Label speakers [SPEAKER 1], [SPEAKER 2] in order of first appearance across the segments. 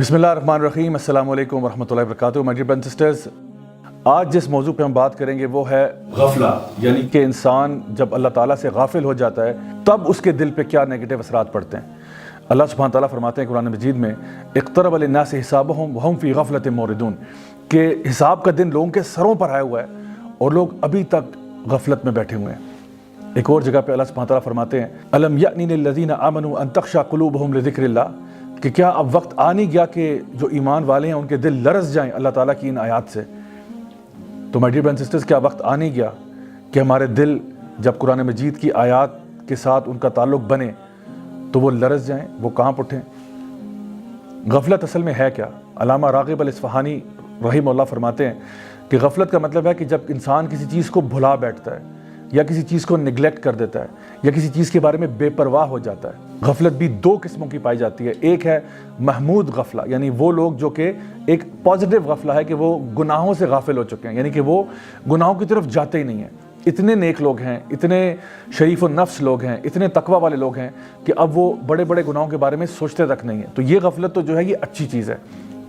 [SPEAKER 1] بسم اللہ الرحمن الرحیم۔ السلام علیکم ورحمۃ اللہ وبرکاتہ۔ My dear brothers and sisters, آج جس موضوع پہ ہم بات کریں گے وہ ہے غفلہ، یعنی کہ انسان جب اللہ تعالیٰ سے غافل ہو جاتا ہے تب اس کے دل پہ کیا نیگیٹو اثرات پڑتے ہیں۔ اللہ سبحانہ تعالیٰ فرماتے ہیں قرآن مجید میں اقترب للناس حسابهم وهم فی غفلۃ معرضون، کہ حساب کا دن لوگوں کے سروں پر آیا ہوا ہے اور لوگ ابھی تک غفلت میں بیٹھے ہوئے ہیں۔ ایک اور جگہ پہ اللہ سبحانہ تعالیٰ فرماتے ہیں الم یأن للذین آمنوا ان تخشع قلوبهم لذکر اللہ، کہ کیا اب وقت آ نہیں گیا کہ جو ایمان والے ہیں ان کے دل لرز جائیں اللہ تعالیٰ کی ان آیات سے۔ تو my dear brothers and sisters, کیا وقت آ نہیں گیا کہ ہمارے دل جب قرآن مجید کی آیات کے ساتھ ان کا تعلق بنے تو وہ لرز جائیں، وہ کانپ اٹھیں؟ غفلت اصل میں ہے کیا؟ علامہ راغب الاصفہانی رحمہ اللہ فرماتے ہیں کہ غفلت کا مطلب ہے کہ جب انسان کسی چیز کو بھلا بیٹھتا ہے یا کسی چیز کو نگلیکٹ کر دیتا ہے یا کسی چیز کے بارے میں بے پرواہ ہو جاتا ہے۔ غفلت بھی دو قسموں کی پائی جاتی ہے، ایک ہے محمود غفلہ، یعنی وہ لوگ جو کہ ایک پازیٹیو غفلہ ہے کہ وہ گناہوں سے غافل ہو چکے ہیں، یعنی کہ وہ گناہوں کی طرف جاتے ہی نہیں ہیں، اتنے نیک لوگ ہیں، اتنے شریف النفس لوگ ہیں، اتنے تقوی والے لوگ ہیں کہ اب وہ بڑے بڑے گناہوں کے بارے میں سوچتے تک نہیں ہیں۔ تو یہ غفلت تو جو ہے یہ اچھی چیز ہے۔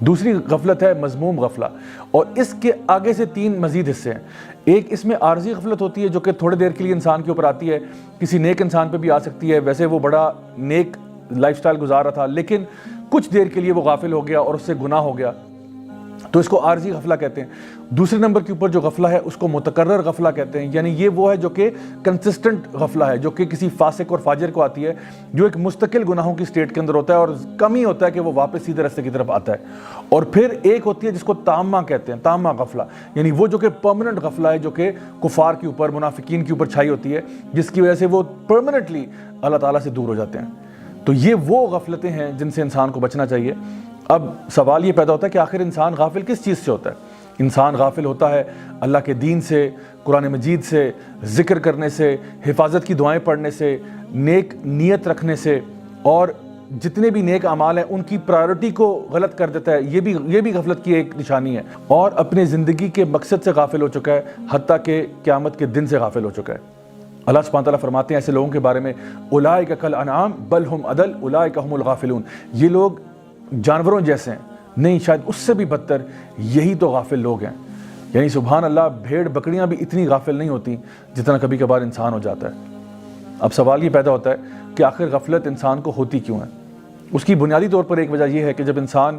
[SPEAKER 1] دوسری غفلت ہے مذموم غفلہ، اور اس کے آگے سے تین مزید حصے ہیں۔ ایک اس میں عارضی غفلت ہوتی ہے جو کہ تھوڑے دیر کے لیے انسان کے اوپر آتی ہے، کسی نیک انسان پہ بھی آ سکتی ہے، ویسے وہ بڑا نیک لائف سٹائل گزار رہا تھا لیکن کچھ دیر کے لیے وہ غافل ہو گیا اور اس سے گناہ ہو گیا، تو اس کو عارضی غفلہ کہتے ہیں۔ دوسرے نمبر کے اوپر جو غفلہ ہے اس کو متکرر غفلہ کہتے ہیں، یعنی یہ وہ ہے جو کہ کنسسٹنٹ غفلہ ہے، جو کہ کسی فاسق اور فاجر کو آتی ہے، جو ایک مستقل گناہوں کی سٹیٹ کے اندر ہوتا ہے اور کم ہی ہوتا ہے کہ وہ واپس سیدھے راستے کی طرف آتا ہے۔ اور پھر ایک ہوتی ہے جس کو تامہ کہتے ہیں، تامہ غفلہ، یعنی وہ جو کہ پرماننٹ غفلہ ہے، جو کہ کفار کے اوپر، منافقین کے اوپر چھائی ہوتی ہے، جس کی وجہ سے وہ پرماننٹلی اللہ تعالیٰ سے دور ہو جاتے ہیں۔ تو یہ وہ غفلتیں ہیں جن سے انسان کو بچنا چاہیے۔ اب سوال یہ پیدا ہوتا ہے کہ آخر انسان غافل کس چیز سے ہوتا ہے؟ انسان غافل ہوتا ہے اللہ کے دین سے، قرآن مجید سے، ذکر کرنے سے، حفاظت کی دعائیں پڑھنے سے، نیک نیت رکھنے سے، اور جتنے بھی نیک اعمال ہیں ان کی پرائیورٹی کو غلط کر دیتا ہے، یہ بھی غفلت کی ایک نشانی ہے، اور اپنے زندگی کے مقصد سے غافل ہو چکا ہے، حتیٰ کہ قیامت کے دن سے غافل ہو چکا ہے۔ اللہ سبحانہ تعالیٰ فرماتے ہیں ایسے لوگوں کے بارے میں اولئک کالانعام بل ہم اضل اولئک هم الغافلون، یہ لوگ جانوروں جیسے ہیں، نہیں شاید اس سے بھی بدتر، یہی تو غافل لوگ ہیں۔ یعنی سبحان اللہ، بھیڑ بکریاں بھی اتنی غافل نہیں ہوتی جتنا کبھی کبھار انسان ہو جاتا ہے۔ اب سوال یہ پیدا ہوتا ہے کہ آخر غفلت انسان کو ہوتی کیوں ہے؟ اس کی بنیادی طور پر ایک وجہ یہ ہے کہ جب انسان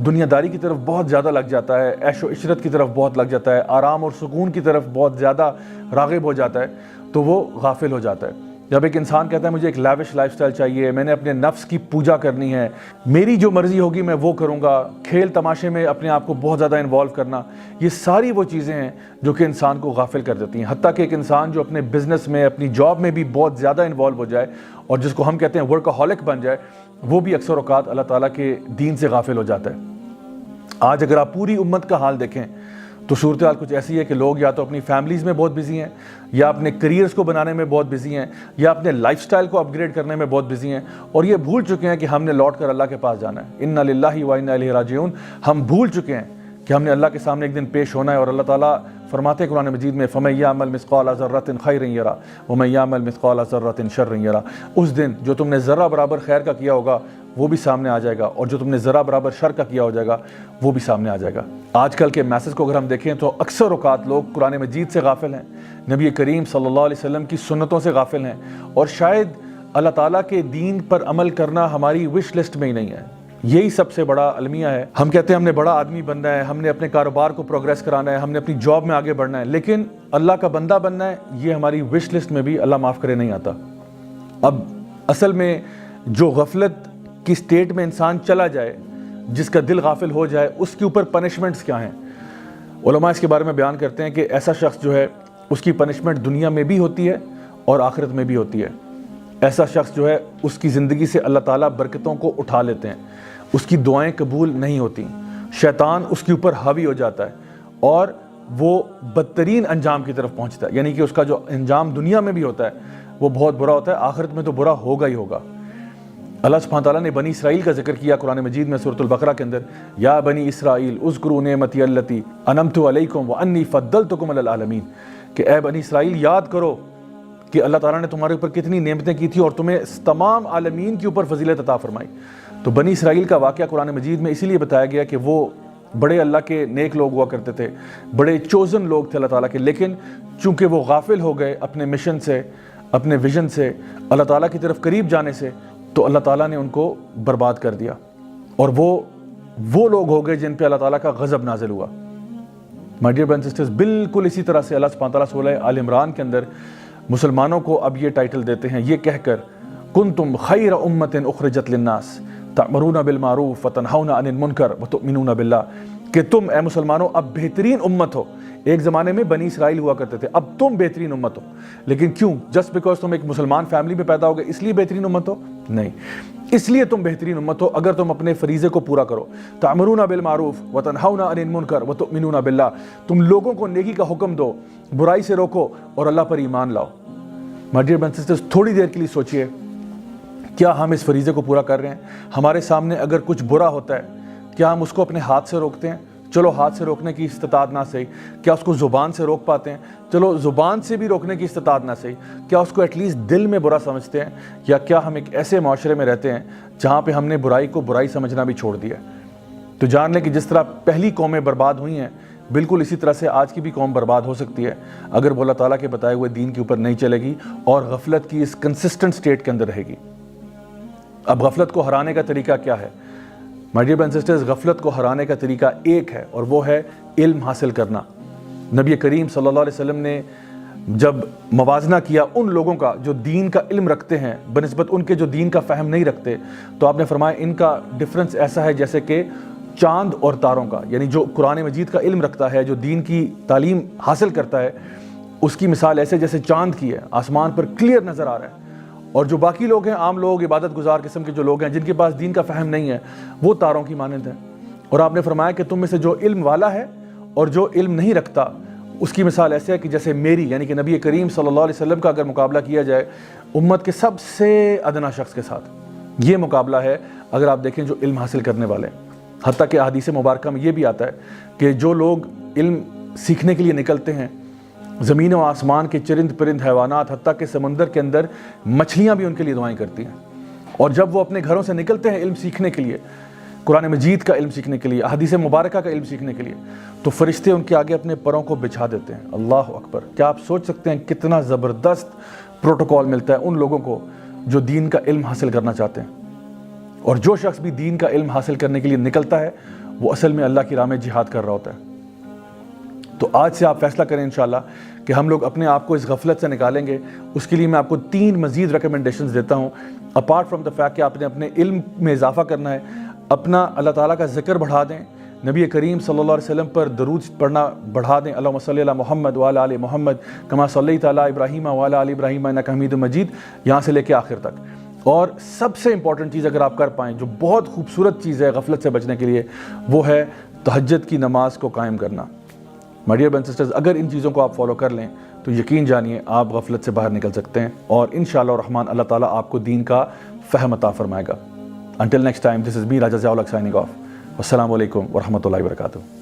[SPEAKER 1] دنیا داری کی طرف بہت زیادہ لگ جاتا ہے، عیش و عشرت کی طرف بہت لگ جاتا ہے، آرام اور سکون کی طرف بہت زیادہ راغب ہو جاتا ہے تو وہ غافل ہو جاتا ہے۔ جب ایک انسان کہتا ہے مجھے ایک لیوش لائف سٹائل چاہیے، میں نے اپنے نفس کی پوجا کرنی ہے، میری جو مرضی ہوگی میں وہ کروں گا، کھیل تماشے میں اپنے آپ کو بہت زیادہ انوالو کرنا، یہ ساری وہ چیزیں ہیں جو کہ انسان کو غافل کر دیتی ہیں۔ حتیٰ کہ ایک انسان جو اپنے بزنس میں، اپنی جاب میں بھی بہت زیادہ انوالو ہو جائے اور جس کو ہم کہتے ہیں ورکہولک بن جائے، وہ بھی اکثر اوقات اللہ تعالیٰ کے دین سے غافل ہو جاتا ہے۔ آج اگر آپ پوری امت کا حال دیکھیں تو صورتحال کچھ ایسی ہے کہ لوگ یا تو اپنی فیملیز میں بہت بزی ہیں، یا اپنے کریئرز کو بنانے میں بہت بزی ہیں، یا اپنے لائف سٹائل کو اپ گریڈ کرنے میں بہت بزی ہیں، اور یہ بھول چکے ہیں کہ ہم نے لوٹ کر اللہ کے پاس جانا ہے۔ انا للہ و انا الیہ راجعون، ہم بھول چکے ہیں کہ ہم نے اللہ کے سامنے ایک دن پیش ہونا ہے، اور اللہ تعالیٰ فرماتے ہیں قرآن مجید میں فَمَن يَعْمَلْ مِثْقَالَ ذَرَّةٍ خَيْرٍ يَرَهُ وَمَن يَعْمَلْ مِثْقَالَ ذَرَّةٍ شَرٍّ يَرَهُ، اس دن جو تم نے ذرہ برابر خیر کا کیا ہوگا وہ بھی سامنے آ جائے گا، اور جو تم نے ذرہ برابر شر کا کیا ہو جائے گا وہ بھی سامنے آ جائے گا۔ آج کل کے میسج کو اگر ہم دیکھیں تو اکثر اوقات لوگ قرآن مجید سے غافل ہیں، نبی کریم صلی اللہ علیہ وسلم کی سنتوں سے غافل ہیں، اور شاید اللہ تعالیٰ کے دین پر عمل کرنا ہماری وش لسٹ میں ہی نہیں ہے۔ یہی سب سے بڑا المیہ ہے۔ ہم کہتے ہیں ہم نے بڑا آدمی بننا ہے، ہم نے اپنے کاروبار کو پروگریس کرانا ہے، ہم نے اپنی جاب میں آگے بڑھنا ہے، لیکن اللہ کا بندہ بننا ہے، یہ ہماری وش لسٹ میں بھی اللہ معاف کرے نہیں آتا۔ اب اصل میں جو غفلت کی سٹیٹ میں انسان چلا جائے، جس کا دل غافل ہو جائے، اس کے اوپر پنشمنٹس کیا ہیں؟ علماء اس کے بارے میں بیان کرتے ہیں کہ ایسا شخص جو ہے اس کی پنشمنٹ دنیا میں بھی ہوتی ہے اور آخرت میں بھی ہوتی ہے۔ ایسا شخص جو ہے اس کی زندگی سے اللہ تعالیٰ برکتوں کو اٹھا لیتے ہیں، اس کی دعائیں قبول نہیں ہوتی، شیطان اس کے اوپر حاوی ہو جاتا ہے اور وہ بدترین انجام کی طرف پہنچتا ہے، یعنی کہ اس کا جو انجام دنیا میں بھی ہوتا ہے وہ بہت برا ہوتا ہے، آخرت میں تو برا ہوگا ہی ہوگا۔ اللہ سبحانہ تعالیٰ نے بنی اسرائیل کا ذکر کیا قرآن مجید میں سورۃ البقرہ کے اندر، یا بنی اسرائیل اذکروا نعمتی التی انعمت علیکم وانی فضلتکم علی العالمین، کہ اے بنی اسرائیل یاد کرو کہ اللہ تعالیٰ نے تمہارے اوپر کتنی نعمتیں کی تھی اور تمہیں تمام عالمین کے اوپر فضیلت عطا فرمائی۔ تو بنی اسرائیل کا واقعہ قرآن مجید میں اسی لیے بتایا گیا کہ وہ بڑے اللہ کے نیک لوگ ہوا کرتے تھے، بڑے چوزن لوگ تھے اللہ تعالیٰ کے، لیکن چونکہ وہ غافل ہو گئے اپنے مشن سے، اپنے ویژن سے، اللہ تعالیٰ کی طرف قریب جانے سے، تو اللہ تعالیٰ نے ان کو برباد کر دیا، اور وہ لوگ ہو گئے جن پہ اللہ تعالیٰ کا غضب نازل ہوا۔ My dear brothers and sisters, بالکل اسی طرح سے اللہ سبحانہ تعالیٰ سورہ آل عمران کے اندر مسلمانوں کو اب یہ ٹائٹل دیتے ہیں، یہ کہہ کر کنتم خیر امۃ اخرجت للناس تأمرون بالمعروف وتنہون عن المنکر وتؤمنون باللہ، کہ تم اے مسلمانوں اب بہترین امت ہو۔ ایک زمانے میں بنی اسرائیل ہوا کرتے تھے، اب تم بہترین امت ہو، لیکن کیوں؟ جسٹ بیکاز تم ایک مسلمان فیملی میں پیدا ہو گئے اس لیے بہترین امت ہو؟ نہیں، اس لیے تم بہترین امت ہو اگر تم اپنے فریضے کو پورا کرو۔ تأمرون بالمعروف وتنہون عن المنکر وتؤمنون باللہ، تم لوگوں کو نیکی کا حکم دو، برائی سے روکو اور اللہ پر ایمان لاؤ۔ My dear brothers and sisters, تھوڑی دیر کے لیے سوچئے، کیا ہم اس فریضے کو پورا کر رہے ہیں؟ ہمارے سامنے اگر کچھ برا ہوتا ہے، کیا ہم اس کو اپنے ہاتھ سے روکتے ہیں؟ چلو ہاتھ سے روکنے کی استطاعت نہ صحیح، کیا اس کو زبان سے روک پاتے ہیں؟ چلو زبان سے بھی روکنے کی استطاعت نہ صحیح، کیا اس کو ایٹ لیسٹ دل میں برا سمجھتے ہیں؟ یا کیا ہم ایک ایسے معاشرے میں رہتے ہیں جہاں پہ ہم نے برائی کو برائی سمجھنا بھی چھوڑ دیا ہے؟ تو جان لیں کہ جس طرح پہلی قومیں برباد ہوئی ہیں، بالکل اسی طرح سے آج کی بھی قوم برباد ہو سکتی ہے اگر وہ اللہ تعالیٰ کے بتائے ہوئے دین کے اوپر نہیں چلے گی اور غفلت کی اس کنسسٹنٹ سٹیٹ کے اندر رہے گی۔ اب غفلت کو ہرانے کا طریقہ کیا ہے؟ My dear brothers and sisters, غفلت کو ہرانے کا طریقہ ایک ہے، اور وہ ہے علم حاصل کرنا۔ نبی کریم صلی اللہ علیہ وسلم نے جب موازنہ کیا ان لوگوں کا جو دین کا علم رکھتے ہیں بنسبت ان کے جو دین کا فہم نہیں رکھتے، تو آپ نے فرمایا ان کا ڈفرنس ایسا ہے جیسے کہ چاند اور تاروں کا، یعنی جو قرآن مجید کا علم رکھتا ہے، جو دین کی تعلیم حاصل کرتا ہے، اس کی مثال ایسے جیسے چاند کی ہے، آسمان پر کلیئر نظر آ رہا ہے، اور جو باقی لوگ ہیں، عام لوگ، عبادت گزار قسم کے جو لوگ ہیں جن کے پاس دین کا فہم نہیں ہے، وہ تاروں کی مانند ہیں۔ اور آپ نے فرمایا کہ تم میں سے جو علم والا ہے اور جو علم نہیں رکھتا، اس کی مثال ایسے ہے کہ جیسے میری، یعنی کہ نبی کریم صلی اللہ علیہ وسلم کا اگر مقابلہ کیا جائے امت کے سب سے ادنا شخص کے ساتھ، یہ مقابلہ ہے اگر آپ دیکھیں جو علم حاصل کرنے والے ہیں۔ حتیٰ کہ احادیث مبارکہ میں یہ بھی آتا ہے کہ جو لوگ علم سیکھنے کے لیے نکلتے ہیں، زمین و آسمان کے چرند پرند حیوانات، حتیٰ کہ سمندر کے اندر مچھلیاں بھی ان کے لیے دعائیں کرتی ہیں، اور جب وہ اپنے گھروں سے نکلتے ہیں علم سیکھنے کے لیے، قرآن مجید کا علم سیکھنے کے لیے، احادیث مبارکہ کا علم سیکھنے کے لیے، تو فرشتے ان کے آگے اپنے پروں کو بچھا دیتے ہیں۔ اللہ اکبر! کیا آپ سوچ سکتے ہیں کتنا زبردست پروٹوکول ملتا ہے ان لوگوں کو جو دین کا علم حاصل کرنا چاہتے ہیں؟ اور جو شخص بھی دین کا علم حاصل کرنے کے لیے نکلتا ہے وہ اصل میں اللہ کی راہ میں جہاد کر رہا ہوتا ہے۔ تو آج سے آپ فیصلہ کریں انشاءاللہ کہ ہم لوگ اپنے آپ کو اس غفلت سے نکالیں گے۔ اس کے لیے میں آپ کو 3 مزید ریکمنڈیشنز دیتا ہوں، اپارٹ فرام دا فیکٹ کہ آپ نے اپنے علم میں اضافہ کرنا ہے، اپنا اللہ تعالیٰ کا ذکر بڑھا دیں، نبی کریم صلی اللہ علیہ وسلم پر درود پڑھنا بڑھا دیں، اللہم صلی علی محمد وعلی آل محمد کما صلیت علی ابراہیم وعلی آل ابراہیم انک حمید مجید، یہاں سے لے کے آخر تک۔ اور سب سے امپورٹنٹ چیز اگر آپ کر پائیں، جو بہت خوبصورت چیز ہے غفلت سے بچنے کے لیے، وہ ہے تہجد کی نماز کو قائم کرنا۔ My dear brothers and sisters, اگر ان چیزوں کو آپ فالو کر لیں تو یقین جانیے آپ غفلت سے باہر نکل سکتے ہیں، اور انشاءاللہ الرحمن اللہ تعالیٰ آپ کو دین کا فہم عطا فرمائے گا۔ Until next time, this is me, Raja Ziaul Haq, signing off. Wassalamu alaikum wa rahmatullahi wa barakatuh.